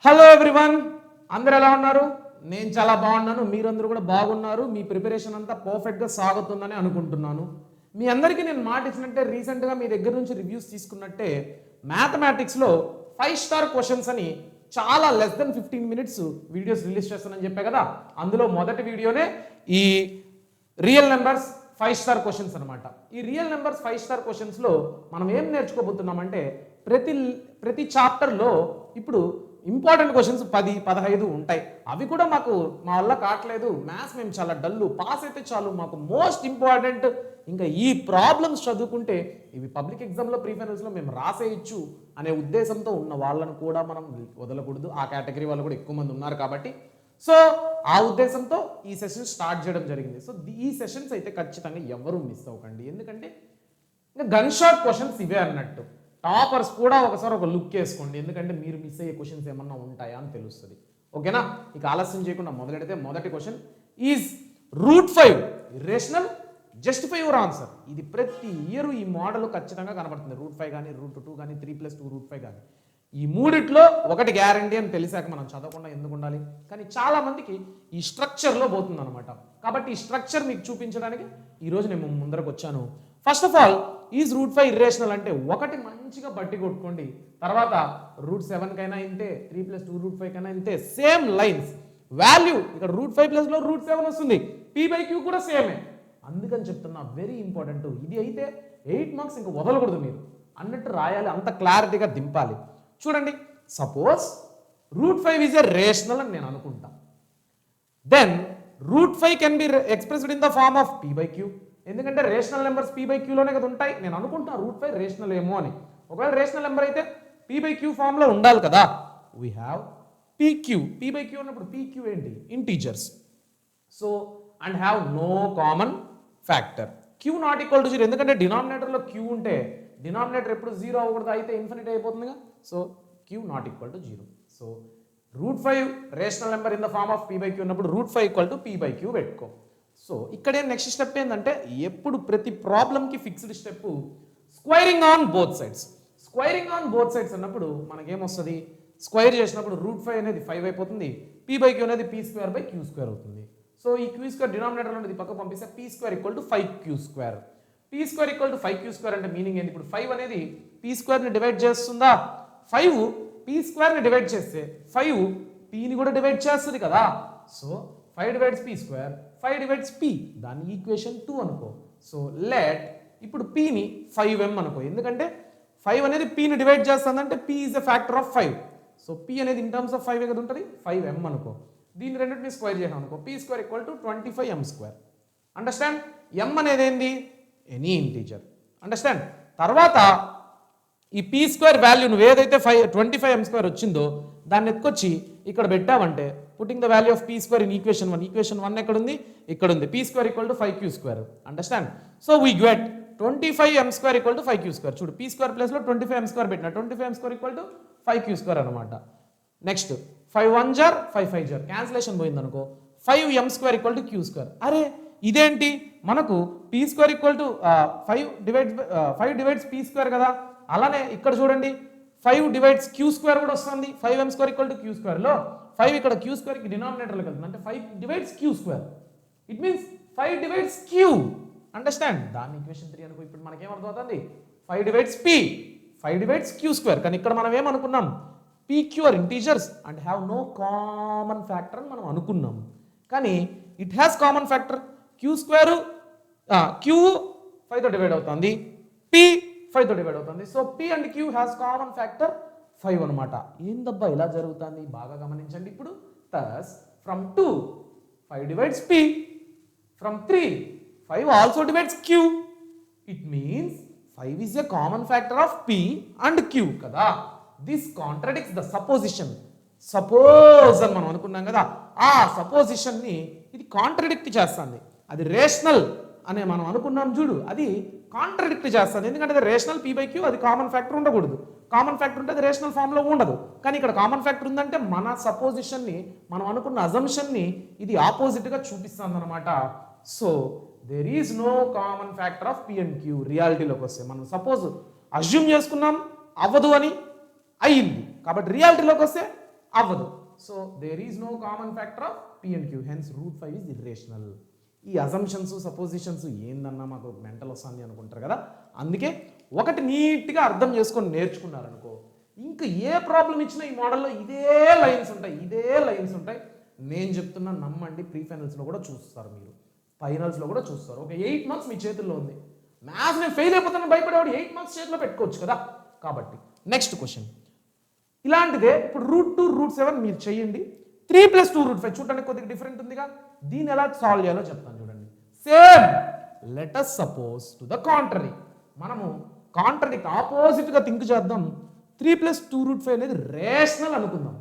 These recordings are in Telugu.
హలో ఎవ్రీవన్, అందరు ఎలా ఉన్నారు? నేను చాలా బాగున్నాను, మీరందరూ కూడా బాగున్నారు. మీ ప్రిపరేషన్ అంతా పర్ఫెక్ట్గా సాగుతుందని అనుకుంటున్నాను. మీ అందరికీ నేను మాట ఇచ్చినట్టే రీసెంట్గా మీ దగ్గర నుంచి రివ్యూస్ తీసుకున్నట్టే మ్యాథమెటిక్స్లో 5 స్టార్ క్వశ్చన్స్ అని చాలా less than 15 minutes videos release చేస్తానని చెప్పా కదా. అందులో మొదటి వీడియోనే ఈ రియల్ నెంబర్స్ 5 స్టార్ క్వశ్చన్స్ అనమాట. ఈ రియల్ నెంబర్స్ 5 స్టార్ క్వశ్చన్స్లో మనం ఏం నేర్చుకోబోతున్నామంటే ప్రతి చాప్టర్లో ఇప్పుడు ఇంపార్టెంట్ క్వశ్చన్స్ 10-15 ఉంటాయి. అవి కూడా మా వల్ల కావట్లేదు, మ్యాథ్స్ మేము చాలా డల్లు, పాస్ అయితే చాలు, మాకు మోస్ట్ ఇంపార్టెంట్ ఇంకా ఈ ప్రాబ్లమ్స్ చదువుకుంటే ఇవి పబ్లిక్ ఎగ్జామ్లో ప్రీఫైనల్స్లో మేము రాసేయచ్చు అనే ఉద్దేశంతో ఉన్న వాళ్ళను కూడా మనం వదలకూడదు. ఆ కేటగిరీ వాళ్ళు కూడా ఎక్కువ మంది ఉన్నారు కాబట్టి సో ఆ ఉద్దేశంతో ఈ సెషన్ స్టార్ట్ చేయడం జరిగింది. సో ఈ సెషన్స్ అయితే ఖచ్చితంగా ఎవరు మిస్ అవ్వకండి, ఎందుకంటే ఇంకా గన్ షాట్ క్వశ్చన్స్ ఇవే అన్నట్టు. టాపర్స్ కూడా ఒకసారి ఒక లుక్ వేసుకోండి, ఎందుకంటే మీరు మిస్ అయ్యే క్వశ్చన్స్ ఏమన్నా ఉంటాయా అని తెలుస్తుంది. ఓకేనా? ఇక ఆలస్యం చేయకుండా మొదలెడితే మొదటి question is √5 irrational? Justify your answer. ఇది ప్రతి ఇయర్ ఈ మోడల్ ఖచ్చితంగా కనబడుతుంది. √5 కానీ √2 కానీ 3+2 √5 కానీ ఈ మూడిట్లో ఒకటి గ్యారంటీ అని తెలిసాక మనం చదవకుండా ఎందుకు ఉండాలి? కానీ చాలా మందికి ఈ స్ట్రక్చర్లో పోతుంది అనమాట. కాబట్టి ఈ స్ట్రక్చర్ మీకు చూపించడానికి ఈరోజు నేను ముందరకు వచ్చాను. First of all is √5 irrational అంటే ఒకటి మంచిగా బట్టి కొట్టుకోండి. తర్వాత √7 కైనా ఇంతే, 3+2 √5 కైనా ఇంతే, సేమ్ లైన్స్ వాల్యూ. ఇక్కడ √5 లో √7 వస్తుంది, p/q కూడా సేమే. అందుకని చెప్తున్నా వెరీ ఇంపార్టెంట్. ఇది అయితే 8 మార్క్స్ ఇంకా వదలకూడదు, మీరు అన్నట్టు రాయాలి, అంత క్లారిటీగా దింపాలి. చూడండి, సపోజ్ √5 ఈజ్ ఎ రేషనల్ అని నేను అనుకుంటా. Then √5 can be expressed in the form of p/q. ఎందుకంటే రేషనల్ నెంబర్స్ p/q లోనే కదా ఉంటాయి. నేను అనుకుంటా √5 రేషనల్ ఏమో అని. ఒకవేళ రేషనల్ నెంబర్ అయితే p/q ఫామ్ లో ఉండాలి కదా. We have pq. p/q అన్నప్పుడు pq ఏంటి? Integers. So and have no common factor. q not equal to 0, ఎందుకంటే డినామినేటర్లో q ఉంటే డినామినేటర్ ఎప్పుడు 0 అవ్వకూడదు, అయితే ఇన్ఫినిటీ అయిపోతుందిగా. So q not equal to 0. So √5 rational number in the form of p/q ఉన్నప్పుడు √5 ఈక్వల్ టు p/q పెట్టుకో. సో ఇక్కడే నెక్స్ట్ స్టెప్ ఏంటంటే ఎప్పుడు ప్రతి ప్రాబ్లంకి fixed step squaring on both sides. Squaring on both sides అన్నప్పుడు మనకేమొస్తుంది? స్క్వైర్ చేసినప్పుడు √5 అనేది 5 అయిపోతుంది, p/q అనేది p²/q² అవుతుంది. సో ఈ q² డినామినేటర్ అనేది పక్క పంపిస్తే p² equal to 5q². p² equal to 5q² అంటే మీనింగ్ ఏంటి? ఇప్పుడు 5 అనేది p²ని డివైడ్ చేస్తుందా? 5 p²ని డివైడ్ చేస్తే 5 pని కూడా డివైడ్ చేస్తుంది కదా. So 5 divides p², 5 divides p, దాన్ని ఈక్వేషన్ 2 అనుకో. సో లెట్ ఇప్పుడు pని 5m అనుకో, ఎందుకంటే 5 అనేది pని డివైడ్ చేస్తుందంటే p is a factor of 5. So p అనేది ఇన్ టర్మ్స్ ఆఫ్ 5 కదా ఉంటుంది, 5m అనుకో. దీన్ని రెండింటిని స్క్వేర్ చేసాం అనుకో, p² equal to 25m². Understand? m అనేది ఏంది? Any integer. అండర్స్టాండ్? తర్వాత ఈ p² వాల్యూ నువ్వు ఏదైతే 25m² వచ్చిందో దాన్ని ఎత్తుకొచ్చి ఇక్కడ పెట్టావంటే putting the value of p² in equation 1. Equation 1 ఎక్కడ ఉంది? ఇక్కడ ఉంది. p² equal to 5q². Understand? So we get 25m² equal to 5q². చూడు, p² ప్లేస్లో 25m² పెట్టిన, 25m² ఈక్వల్ టు 5q² అనమాట. నెక్స్ట్ 5 1 జార్ 5 5 జార్ క్యాన్సిలేషన్ పోయింది అనుకో, 5m² ఈక్వల్ టు q². అరే ఇదేంటి? మనకు p² equal to 5 divides p² కదా. అలానే ఇక్కడ చూడండి 5 డివైడ్స్ q² కూడా వస్తుంది. 5m² ఈక్వల్ టు q² లో 5 ఇక్కడ q²కి డినామినేటర్లోకి వెళ్తుంది, అంటే 5 divides q². It means 5 divides q. Understand? దాన్ని ఈక్వేషన్ 3 అనుకో. ఇప్పుడు మనకేం అర్థమవుతుంది? 5 డివైడ్స్ p, 5 డివైడ్స్ q². కానీ ఇక్కడ మనం ఏమనుకున్నాం? pq are integers and have no common factor అని మనం అనుకున్నాం. కానీ it has common factor. q² q 5తో డివైడ్ అవుతుంది, p 5తో డివైడ్ అవుతుంది. So p and q has common factor 5 అనమాట. ఏందబ్బా ఇలా జరుగుతుంది? బాగా గమనించండి. ఇప్పుడు thus from 2 5 divides p, from 3 5 also divides q. It means 5 is a common factor of p and q కదా. This contradicts the supposition. Suppose అని మనం అనుకున్నాం కదా, ఆ సపోజిషన్ని ఇది కాంట్రడిక్ట్ చేస్తుంది. అది రేషనల్ అనే మనం అనుకున్నాం చూడు, అది కాంట్రడిక్ట్ చేస్తుంది. ఎందుకంటే అది రేషనల్ p/q, అది కామన్ ఫ్యాక్టర్ ఉండకూడదు. కామన్ ఫ్యాక్టర్ ఉంటే అది రేషనల్ ఫామ్లో ఉండదు. కానీ ఇక్కడ కామన్ ఫ్యాక్టర్ ఉందంటే మన సపోజిషన్ని, మనం అనుకున్న అజంప్షన్ని ఇది ఆపోజిట్గా చూపిస్తుంది అనమాట. So there is no common factor of p and q. రియాలిటీలోకి వస్తే మనం సపోజ్ అజ్యూమ్ చేసుకున్నాం అవ్వదు అని, అయ్యింది. కాబట్టి రియాలిటీలోకి వస్తే అవ్వదు. So there is no common factor of p and q, hence root 5 is irrational. ఈ అజంప్షన్స్ సపోజిషన్స్ ఏందన్నా మాకు మెంటల్ వస్తుంది అనుకుంటారు కదా, అందుకే ఒకటి నీట్గా అర్థం చేసుకొని నేర్చుకున్నారనుకో ఇంకా ఏ ప్రాబ్లం ఇచ్చినా ఈ మోడల్లో ఇదే లైన్స్ ఉంటాయి. నేను చెప్తున్నా నమ్మండి, ప్రీ ఫైనల్స్లో కూడా చూస్తారు, మీరు ఫైనల్స్లో కూడా చూస్తారు. ఒక 8 మార్క్స్ మీ చేతుల్లో ఉంది. మ్యాథ్స్ నేను ఫెయిల్ అయిపోతాను భయపడేవాడు 8 మార్క్స్ చేతిలో పెట్టుకోవచ్చు కదా. కాబట్టి నెక్స్ట్ క్వశ్చన్ ఇలాంటిదే. ఇప్పుడు √2 √7 మీరు చేయండి. 3 + 2 √5 చూడడానికి కొద్దిగా డిఫరెంట్ ఉందిగా. దీన్ని ఎలా సాల్వ్ చేయాలో చెప్తాను చూడండి. Same let us suppose to the contrary, మనము కాంట్రరీకి ఆపోజిట్గా థింక్ చేద్దాం. 3 + 2 √5 అనేది రేషనల్ అనుకుందాం.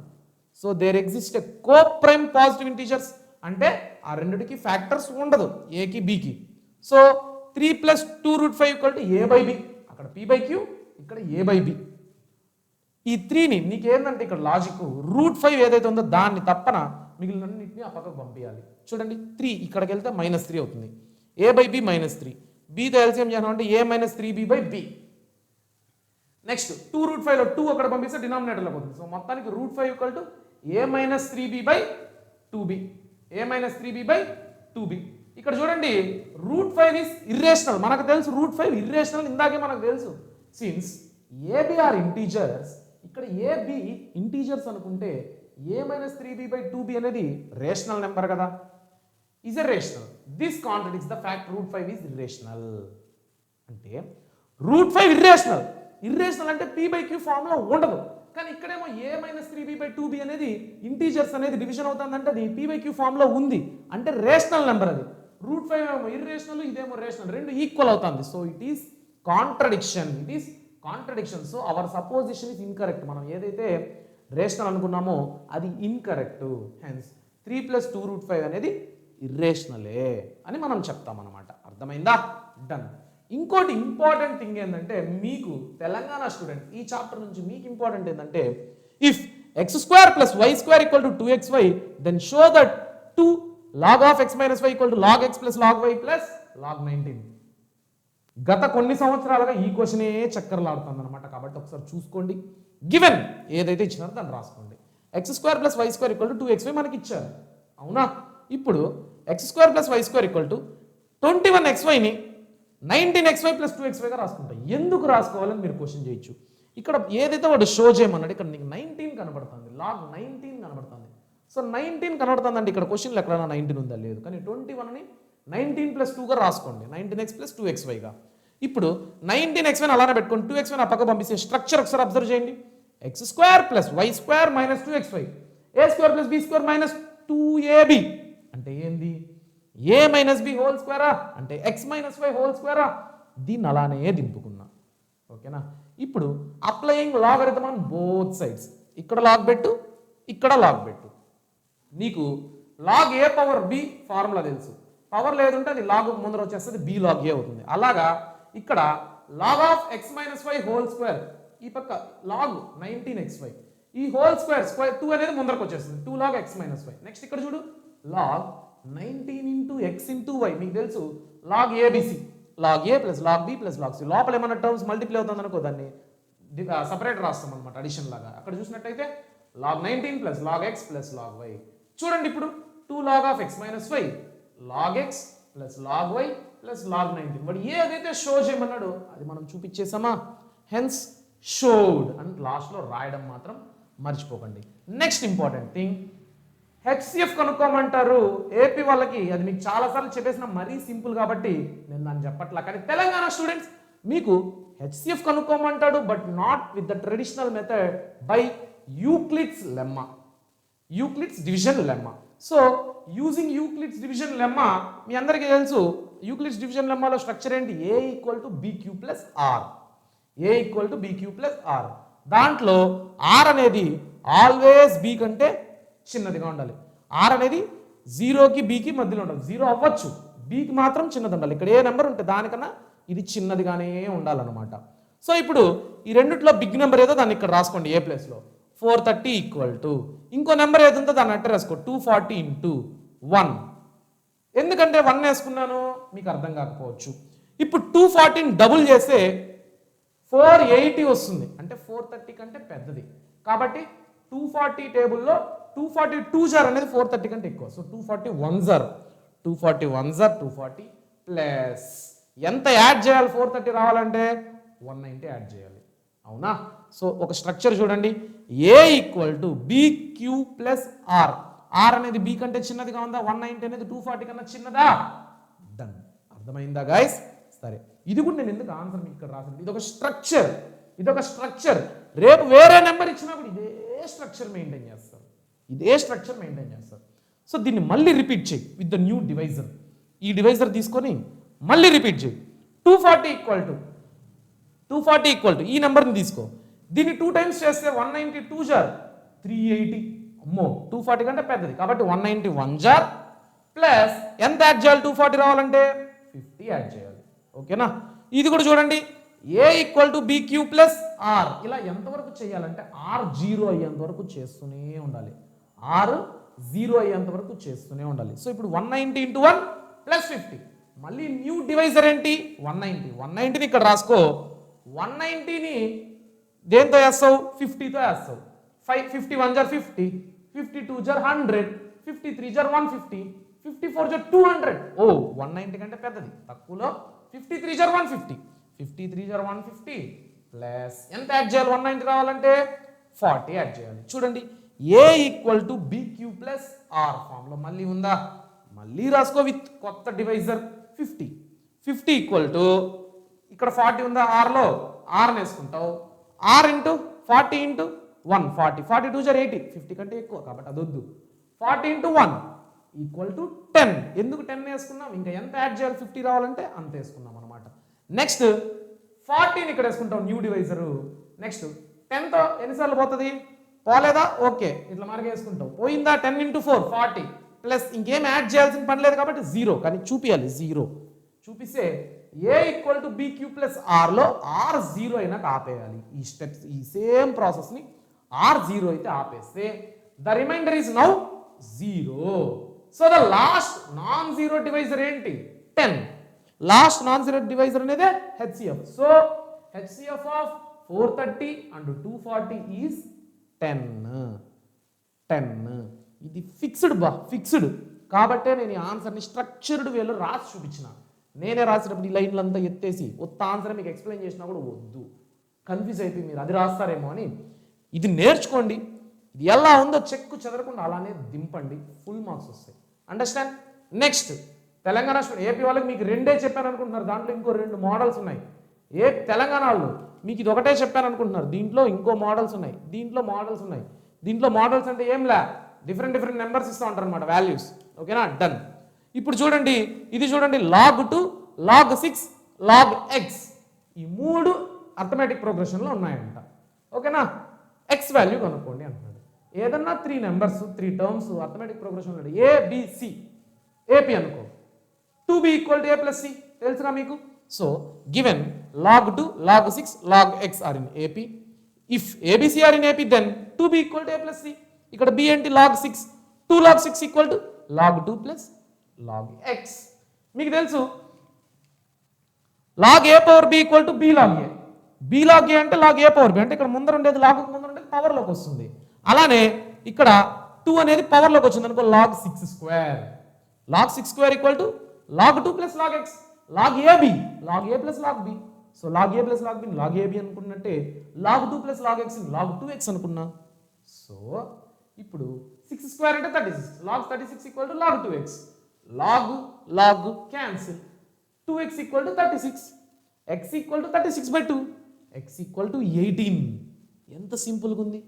So there exist a coprime positive integers, అంటే ఆ రెండిటికి ఫ్యాక్టర్స్ ఉండదు, ఏకి బికి. సో 3 + 2 √5 a/b, అక్కడ p/q, ఇక్కడ a/b. ఈ 3ని నీకేందంటే ఇక్కడ లాజిక్ √5 ఏదైతే ఉందో దాన్ని తప్పన మిగిలినన్నింటినీ ఆ పక్కకు పంపించాలి. చూడండి 3 ఇక్కడికి వెళ్తే -3 అవుతుంది, a/b -3, bతో ఎల్సిఎం చేయాలంటే a - 3b/b. నెక్స్ట్ 2 √5లో 2 అక్కడ పంపిస్తే డినామినేటర్లో పోతుంది. సో మొత్తానికి √5 a - 3b/2b, a - 3b/2b. ఇక్కడ చూడండి √5 ఈస్ ఇర్రేషనల్, మనకు తెలుసు √5 ఇర్రేషనల్, ఇందాకే మనకు తెలుసు. సిన్స్ ab ఆర్ ఇంటీజర్స్, ఇక్కడ ab ఇంటీజర్స్ అనుకుంటే a - 3b/2b అనేది రేషనల్ నెంబర్ కదా, is a rational. This contradicts the fact √5 is irrational. అంటే √5 ఇర్రేషనల్ అంటే p/q ఫామ్లో ఉండదు. కానీ ఇక్కడేమో a - 3b/2b అనేది ఇంటీజర్స్ అనేది డివిజన్ అవుతుందంటే అది p/q ఫామ్లో ఉంది, అంటే రేషనల్ నెంబర్ అది. √5 ఏమో ఇర్రేషనల్, ఇదేమో రేషనల్, రెండు ఈక్వల్ అవుతుంది. So it is contradiction. So our supposition is incorrect. మనం ఏదైతే రేషనల్ అనుకున్నామో అది ఇన్కరెక్ట్. హెన్స్ 3 + 2 √5 అనేది ఇర్రేషనలే అని మనం చెప్తాం అన్నమాట. అర్థమైందా? డన్. ఇంకోటి ఇంపార్టెంట్ థింగ్ ఏంటంటే, మీకు తెలంగాణ స్టూడెంట్ ఈ చాప్టర్ నుంచి మీకు ఇంపార్టెంట్ ఏంటంటే, if x² + y² = 2xy, then show that 2 log of x - y = log x + log y + log 19. గత కొన్ని సంవత్సరాలుగా ఈ క్వశ్చనే చక్కర్లాడుతుంది అనమాట. కాబట్టి ఒకసారి చూసుకోండి, గివెన్ ఏదైతే ఇచ్చినారో దాన్ని రాసుకోండి. x² + y² = 2xy మనకి ఇచ్చారు, అవునా? ఇప్పుడు x² + y² = 21xyని 19xy + 2xyగా రాసుకుంటాం. ఎందుకు రాసుకోవాలని మీరు క్వశ్చన్ చేయొచ్చు. ఇక్కడ ఏదైతే వాడు షో చేయమన్నాడు, ఇక్కడ నీకు 19 కనబడుతుంది, log 19 కనబడుతుంది. సో 19 కనబడుతుంది అంటే ఇక్కడ క్వశ్చన్లో ఎక్కడైనా 19 ఉందా? లేదు. కానీ 21ని 19 + 2గా రాసుకోండి, 19x + 2xyగా. ఇప్పుడు 19xyని అలానే పెట్టుకోండి, 2xyని ఆ పక్క పంపిస్తే స్ట్రక్చర్ ఒకసారి అబ్జర్వ్ చేయండి. x² + y² - 2xy, a² + b² - 2ab అంటే ఏంది? a - b² అంటే x - y². దీన్ని అలానే దింపుకున్నా, ఓకేనా? ఇప్పుడు applying logarithm on both sides, ఇక్కడ లాగ్ పెట్టు, ఇక్కడ లాగ్ పెట్టు. నీకు log a/b ఫార్ములా తెలుసు, పవర్ లేదుంటే అది లాగ్ ముందర వచ్చేస్తుంది, b log a అవుతుంది. అలాగా ఇక్కడ log of x - y² ఈ పక్క log 19xy, ఈ హోల్ స్క్వేర్ 2 అనేది ముందరకు వచ్చేస్తుంది, 2 log x - y. నెక్స్ట్ ఇక్కడ చూడు log 19 × x × y, మీకు తెలుసు log abc, log a + log b + log c. లోపల ఏమన్నా టర్మ్స్ మల్టిప్లై అవుతుంది అనుకో, దాన్ని సపరేట్ రాస్తాం అనమాట, అడిషన్ లాగా. అక్కడ చూసినట్టయితే log 19 + log x + log y. చూడండి ఇప్పుడు 2 log of x - y, log x + log y + log 19. వాడు ఏదైతే షో చేయమన్నాడో అది మనం చూపించేసామా? హెన్స్ షోడ్ అని లాస్ట్లో రాయడం మాత్రం మర్చిపోకండి. నెక్స్ట్ ఇంపార్టెంట్ థింగ్, హెచ్సిఎఫ్ కనుక్కోమంటారు ఏపీ వాళ్ళకి. అది మీకు చాలాసార్లు చెప్పేసిన, మరీ సింపుల్ కాబట్టి నేను దాన్ని చెప్పట్లా. కానీ తెలంగాణ స్టూడెంట్స్ మీకు హెచ్సిఎఫ్ కనుక్కోమంటాడు, but not with the traditional method, by Euclid's lemma, Euclid's division lemma. So using Euclid's division lemma మీ అందరికీ తెలుసు. యూక్లిడ్స్ డివిజన్ లెమ్మాలో స్ట్రక్చర్ ఏంటి? a = bq + r, a = bq + r. దాంట్లో r అనేది ఆల్వేస్ b కంటే చిన్నదిగా ఉండాలి. r అనేది 0కి bకి మధ్యలో ఉండాలి, 0 అవ్వచ్చు, bకి మాత్రం చిన్నది ఉండాలి. ఇక్కడ ఏ నెంబర్ ఉంటే దానికన్నా ఇది చిన్నదిగానే ఉండాలన్నమాట. సో ఇప్పుడు ఈ రెండిట్లో బిగ్ నెంబర్ ఏదో దాన్ని ఇక్కడ రాసుకోండి, ఏ ప్లేస్లో 430 ఇంకో నెంబర్ ఏది ఉందో దాన్ని అట్టే రాసుకో, 240 × 1. ఎందుకంటే 1 వేసుకున్నాను మీకు అర్థం కాకపోవచ్చు. ఇప్పుడు 240ని డబుల్ చేస్తే 480 వస్తుంది, అంటే 430 కంటే పెద్దది. కాబట్టి 240 టేబుల్లో 242 జార్ అనేది 430 కంటే ఎక్కువ. సో 241 జార్ 240 ప్లస్ ఎంత యాడ్ చేయాలి 430 రావాలంటే 190 యాడ్ చేయాలి. అవునా? సో ఒక స్ట్రక్చర్ చూడండి, A equal to BQ plus R. R అనేది బి కంటే చిన్నదిగా ఉందా, 190 అనేది 240 కన్నా చిన్నదా? డన్. అర్థమైందా గైస్? సరే, ఇది కూడా నేను ఎందుకు ఆన్సర్ మీకు ఇక్కడ రాసాను, ఇది ఒక స్ట్రక్చర్. రేపు వేరే నెంబర్ ఇచ్చినా కూడా ఇదే స్ట్రక్చర్ మెయింటైన్ చేస్తారు. సో దీన్ని మళ్ళీ రిపీట్ చేయి విత్ ద న్యూ డివైజర్. ఈ డివైజర్ తీసుకొని మళ్ళీ రిపీట్ చేయి. 240 ఈక్వల్ టు ఈ నెంబర్ని తీసుకో, దీన్ని 2 టైమ్స్ చేస్తే 192 జార్ 380. అమ్మో, 240 కంటే పెద్దది కాబట్టి 191 జార్ ప్లస్ ఎంత యాడ్ చేయాలి 240 రావాలంటే 50 యాడ్ చేయాలి. ఓకేనా? ఇది కూడా చూడండి, A equal to BQ plus R. ఇలా ఎంతవరకు చేయాలంటే ఆర్ 0 అయ్యేంత వరకు చేస్తూనే ఉండాలి. సో ఇప్పుడు 190 ఇంటూ 1 ప్లస్ 50. మళ్ళీ న్యూ డివైజర్ ఏంటి 190ని ఇక్కడ రాసుకో. 190ని దేంతో వేస్తావు, 50తో వేస్తావు. 51 జార్ 50, 52 జార్ 100, 53 జార్ 150, 54 జార్ 200. 190 కంటే పెద్దది, తక్కువలో 53 జార్ 150, 53 జార్ 150 ప్లస్ ఎంత యాడ్ చేయాలి 190 రావాలంటే 40 యాడ్ చేయాలి. చూడండి, A equal to BQ plus R ఫామ్లో మళ్ళీ ఉందా, మళ్ళీ రాసుకో విత్ కొత్త డివైజర్ 50 ఈక్వల్ టు ఇక్కడ 40 ఉందా, ఆర్లో ఆర్ని వేసుకుంటావు. ఆర్ ఇంటూ 40 ఇంటూ 140, 42 జార్ 80, 50 కంటే ఎక్కువ కాబట్టి అదొద్దు. 40 ఇంటూ 1 ఈక్వల్ టు 10. ఎందుకు 10 వేసుకున్నాం, ఇంకా ఎంత యాడ్ చేయాలి 50 రావాలంటే అంత వేసుకున్నాం అనమాట. నెక్స్ట్ 40ని ఇక్కడ వేసుకుంటాం న్యూ డివైజరు. నెక్స్ట్ 10తో ఎన్నిసార్లు పోతుంది, పోలేదా, ఓకే ఇట్లా మార్గం వేసుకుంటాం. పోయిందా 10 ఇంటూ 4 40 ప్లస్ ఇంకేం యాడ్ చేయాల్సిన పని లేదు కాబట్టి 0, కానీ చూపించాలి 0 చూపిస్తే A equal to BQ plus ఆర్లో ఆర్ 0 అయినాక ఆపేయాలి. ఈ స్టెప్స్, ఈ సేమ్ ప్రాసెస్ని ఆర్ 0 అయితే ఆపేస్తే the remainder is now 0. So the last non zero divisor ఏంటి 10. లాస్ట్ నాన్ జీరో డివైజర్ అనేది HCF. సో HCF ఆఫ్ 430 అండ్ 240 ఈజ్ 10. ఇది ఫిక్స్డ్ కాబట్టే నేను ఈ ఆన్సర్ని స్ట్రక్చర్డ్ వేలో రాసి చూపించిన. నేనే రాసినప్పుడు ఈ లైన్లంతా ఎత్తేసి ఒత్త ఆన్సర్ మీకు ఎక్స్ప్లెయిన్ చేసినా కూడా వద్దు, కన్ఫ్యూజ్ అయిపోయి మీరు అది రాస్తారేమో అని. ఇది నేర్చుకోండి, ఇది ఎలా ఉందో చెక్కు చెదరకుండా అలానే దింపండి, ఫుల్ మార్క్స్ వస్తాయి. అండర్స్టాండ్? నెక్స్ట్ తెలంగాణ ఏపీ వాళ్ళకి మీకు 2 చెప్పాను అనుకుంటున్నారు, దాంట్లో ఇంకో 2 మోడల్స్ ఉన్నాయి. తెలంగాణ వాళ్ళు మీకు ఇది ఒకటే చెప్పాను అనుకుంటున్నారు, దీంట్లో ఇంకో మోడల్స్ ఉన్నాయి, దీంట్లో మోడల్స్ అంటే ఏం లే, డిఫరెంట్ నెంబర్స్ ఇస్తూ ఉంటారు అనమాట, వాల్యూస్. ఓకేనా? డన్. ఇప్పుడు చూడండి, ఇది చూడండి, log 2, log 6, log x, ఈ 3 అర్థమెటిక్ ప్రోగ్రెషన్లో ఉన్నాయంట. ఓకేనా? x వాల్యూ కనుక్కోండి అంటున్నాడు. ఏదన్నా 3 నెంబర్స్ 3 టర్మ్స్ అర్థమెటిక్ ప్రోగ్రెషన్ ఉన్నాడు, ABC, AP అనుకో, 2b equal to a plus c తెలుసుగా మీకు. So given log 2, log 6, log x are in AP. If ABC are in AP then 2b equal to a plus c. ఇక్కడ b ఏంటి log 6, 2 log 6 equal to log 2 plus log x. మీకు తెలుసు log a power b equal to b log a. b log a అంటే log a పవర్ b, అంటే ఇక్కడ ముందర ఉండేది log ముందర ఉండేది పవర్లోకి వస్తుంది. అలానే ఇక్కడ 2 అనేది పవర్లోకి వచ్చింది అనుకో, log 6 square. log 6 square equal to log 2 plus log x. log ab, log a plus log b. So log a plus log b log ab అనుకున్నట్టే, log 2 plus log x log 2x అనుకున్నా. సో ఇప్పుడు 6 స్క్వేర్ అంటే 36, log 36 equal to log 2x. log cancel, 2x equal to 36, x equal to 36/2, x equal to 18. ఎంత సింపుల్గా ఉంది.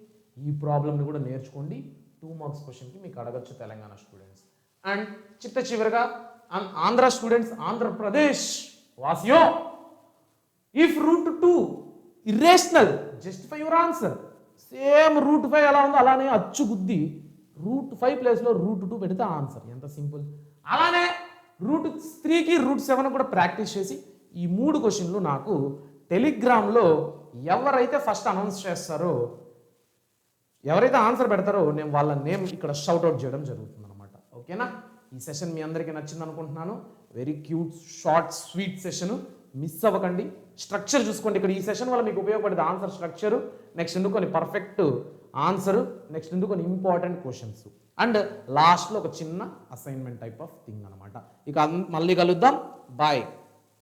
ఈ ప్రాబ్లమ్ని కూడా నేర్చుకోండి, 2 మార్క్స్ క్వశ్చన్కి మీకు అడగచ్చు తెలంగాణ స్టూడెంట్స్. అండ్ చివరిగా ఆంధ్ర స్టూడెంట్స్, ఆంధ్రప్రదేశ్ వాసియో, if √2 irrational justify your answer. Same √5 ఎలా ఉందో అలానే అచ్చు గుద్ది √5 ప్లేస్లో √2 పెడితే ఆన్సర్. ఎంత సింపుల్. అలానే √3కి √7 కూడా ప్రాక్టీస్ చేసి ఈ 3 క్వశ్చన్లు నాకు టెలిగ్రామ్లో ఎవరైతే ఫస్ట్ అనౌన్స్ చేస్తారో, ఎవరైతే ఆన్సర్ పెడతారో నేను వాళ్ళ నేమ్ ఇక్కడ షౌట్అవుట్ చేయడం జరుగుతుంది అనమాట. ఓకేనా? ఈ సెషన్ మీ అందరికీ నచ్చింది అనుకుంటున్నాను. Very cute, short, sweet session. Miss అవ్వకండి. స్ట్రక్చర్ చూసుకోండి. ఇక్కడ ఈ సెషన్ వల్ల మీకు ఉపయోగపడేది ఆన్సర్ స్ట్రక్చరు. నెక్స్ట్ కొన్ని పర్ఫెక్ట్ ఆన్సర్, నెక్స్ట్ ఇందుకు కొన్ని ఇంపార్టెంట్ క్వశ్చన్స్ అండ్ లాస్ట్లో ఒక చిన్న అసైన్మెంట్ టైప్ ఆఫ్ థింగ్ అనమాట. ఇక మళ్ళీ కలుద్దాం. బాయ్.